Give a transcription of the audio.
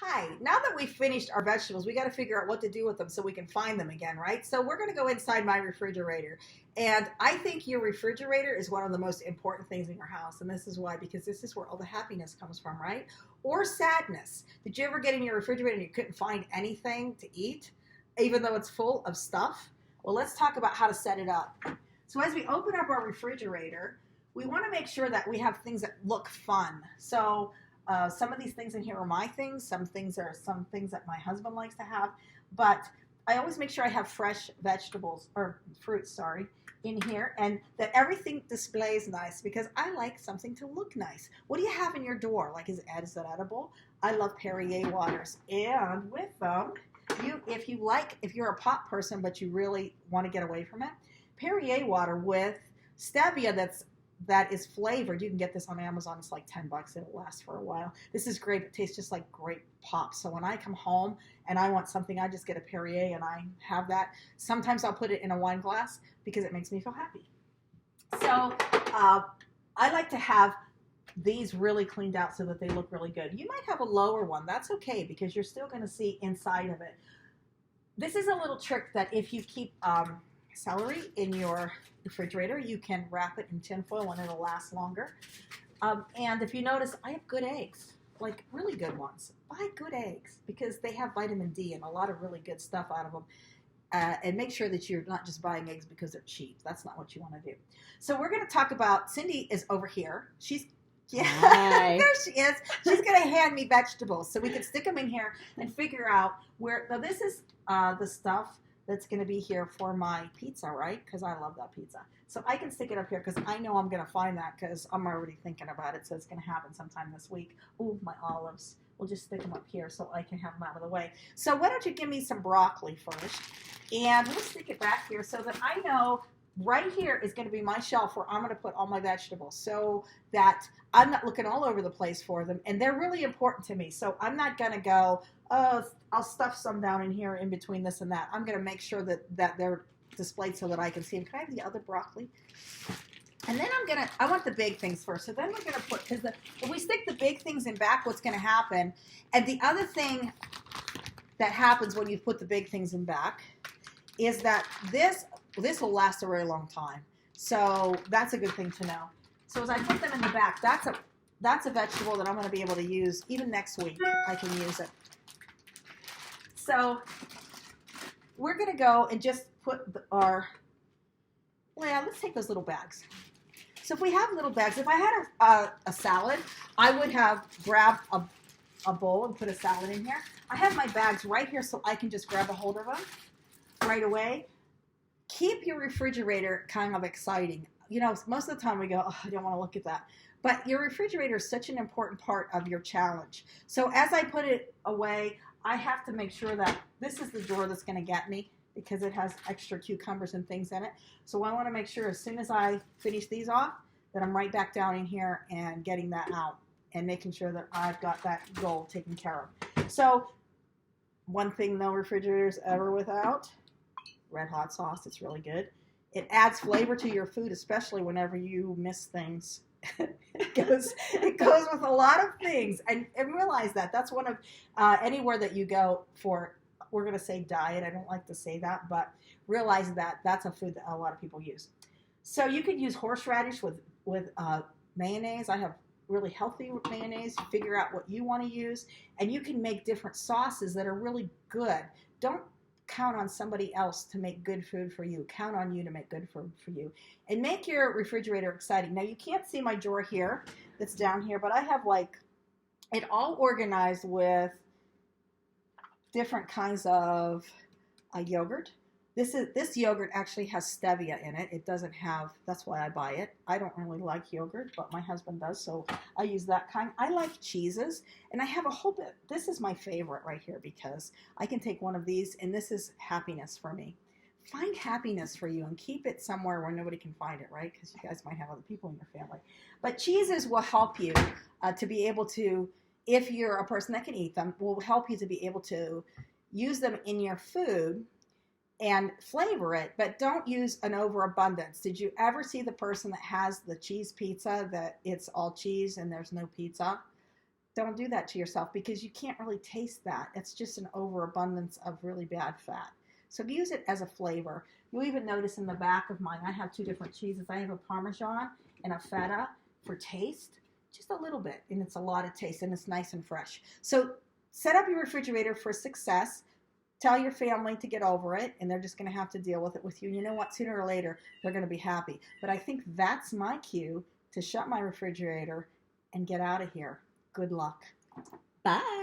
Hi, now that we've finished our vegetables, we got to figure out what to do with them so we can find them again, right? So we're going to go inside my refrigerator. And I think your refrigerator is one of the most important things in your house. And this is why, because this is where all the happiness comes from, right? Or sadness. Did you ever get in your refrigerator and you couldn't find anything to eat, even though it's full of stuff? Well, let's talk about how to set it up. So as we open up our refrigerator, we want to make sure that we have things that look fun. So some of these things in here are my things. Some things are some things that my husband likes to have. But I always make sure I have fresh vegetables or fruits, sorry, in here, and that everything displays nice because I like something to look nice. What do you have in your door? Like, is that edible? I love Perrier waters, and with them, if you're a pop person but you really want to get away from it, Perrier water with stevia that is flavored. You can get this on Amazon. It's like $10. It'll last for a while. This is great. It tastes just like grape pop. So when I come home and I want something, I just get a Perrier and I have that. Sometimes I'll put it in a wine glass because it makes me feel happy. So I like to have these really cleaned out so that they look really good. You might have a lower one. That's okay because you're still going to see inside of it. This is a little trick that if you keep celery in your refrigerator, you can wrap it in tinfoil and it'll last longer. And if you notice, I have good eggs, like really good ones. Buy good eggs because they have vitamin D and a lot of really good stuff out of them. And make sure that you're not just buying eggs because they're cheap. That's not what you want to do. So we're going to talk about, Cindy is over here. Hi. There she is. She's going to hand me vegetables so we can stick them in here and figure out where. Now this is the stuff that's going to be here for my pizza, right? Because I love that pizza. So I can stick it up here because I know I'm going to find that because I'm already thinking about it. So it's going to happen sometime this week. Ooh, my olives. We'll just stick them up here so I can have them out of the way. So why don't you give me some broccoli first? And we'll stick it back here so that I know right here is going to be my shelf where I'm going to put all my vegetables so that I'm not looking all over the place for them. And they're really important to me. So I'm not going to go, oh, I'll stuff some down in here in between this and that. I'm going to make sure that they're displayed so that I can see them. Can I have the other broccoli? And then I want the big things first. So then we're going to put, because if we stick the big things in back, what's going to happen, and the other thing that happens when you put the big things in back is that this will last a very long time. So that's a good thing to know. So as I put them in the back, that's a vegetable that I'm going to be able to use even next week. I can use it. So we're going to go and just put let's take those little bags. So if we have little bags, if I had a salad, I would have grabbed a bowl and put a salad in here. I have my bags right here so I can just grab a hold of them right away. Keep your refrigerator kind of exciting. You know, most of the time we go, oh, I don't want to look at that. But your refrigerator is such an important part of your challenge. So as I put it away, I have to make sure that this is the drawer that's going to get me because it has extra cucumbers and things in it. So I want to make sure as soon as I finish these off that I'm right back down in here and getting that out and making sure that I've got that goal taken care of. So one thing no refrigerator's ever without, red hot sauce. It's really good. It adds flavor to your food, especially whenever you miss things. it goes with a lot of things, and realize that's one of anywhere that you go for. We're going to say diet. I don't like to say that, but realize that that's a food that a lot of people use. So you could use horseradish with mayonnaise. I have really healthy mayonnaise. Figure out what you want to use, and you can make different sauces that are really good. Don't count on somebody else to make good food for you. Count on you to make good food for you. And make your refrigerator exciting. Now, you can't see my drawer here that's down here, but I have like it all organized with different kinds of yogurt. This yogurt actually has stevia in it. It doesn't have, that's why I buy it. I don't really like yogurt, but my husband does, so I use that kind. I like cheeses, and I have a whole bit. This is my favorite right here because I can take one of these, and this is happiness for me. Find happiness for you and keep it somewhere where nobody can find it, right? Because you guys might have other people in your family. But cheeses will help you to be able to, if you're a person that can eat them, will help you to be able to use them in your food and flavor it, but don't use an overabundance. Did you ever see the person that has the cheese pizza that it's all cheese and there's no pizza? Don't do that to yourself because you can't really taste that. It's just an overabundance of really bad fat. So use it as a flavor. You'll even notice in the back of mine, I have two different cheeses. I have a Parmesan and a feta for taste, just a little bit, and it's a lot of taste, and it's nice and fresh. So set up your refrigerator for success. Tell your family to get over it, and they're just going to have to deal with it with you. And you know what? Sooner or later, they're going to be happy. But I think that's my cue to shut my refrigerator and get out of here. Good luck. Bye.